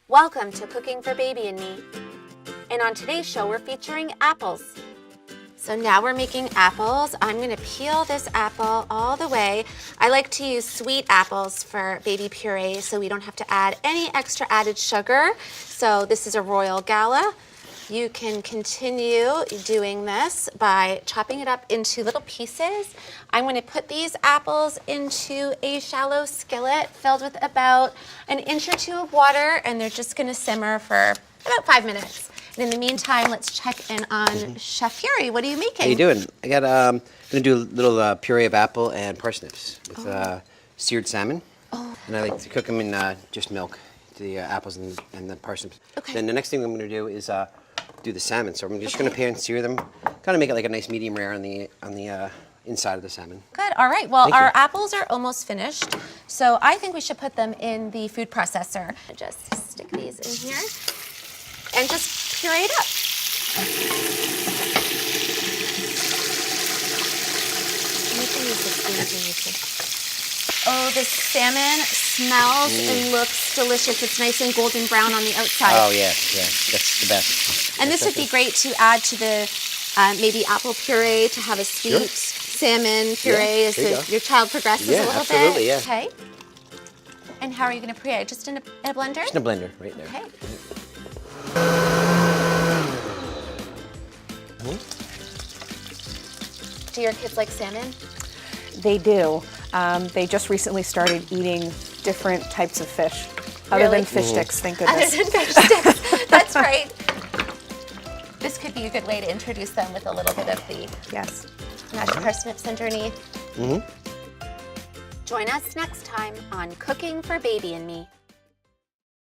Welcome to Cooking for Baby and Me. And on today's show, we're featuring apples. So now we're making apples. I'm gonna peel this apple all the way. I like to use sweet apples for baby puree so we don't have to add any extra added sugar. So this is a Royal Gala. You can continue doing this by chopping it up into little pieces. I'm going to put these apples into a shallow skillet filled with about an inch or two of water, and they're just going to simmer for about 5 minutes. And in the meantime, let's check in on Chef Feury. What are you making? How you doing? I got I'm gonna do a little puree of apple and parsnips with seared salmon. Oh. And I like to cook them in just milk, the apples and the parsnips. Okay. Then the next thing I'm gonna do is do the salmon. So I'm just gonna pan sear them, kind of make it like a nice medium rare on the inside of the salmon. Good. All right. Well, Thank our you. apples are almost finished, so I think we should put them in the food processor. Just stick these in here and just puree it up. You can use the spoons when you see. Oh, the salmon smells and looks delicious. It's nice and golden brown on the outside. Oh yeah, that's the best. And this would be great to add to the maybe apple puree to have a sweet salmon puree as your child progresses a little absolutely, bit. Yeah. Okay. And how are you going to puree? Just in a blender? Just in a blender, right there. Okay. Do your kids like salmon? They do. They just recently started eating different types of fish, other Really? than fish sticks, thank Other goodness. than fish sticks. That's right. This could be a good way to introduce them with a little bit of the Yes. mashed parsnips underneath. Join us next time on Cooking for Baby and Me.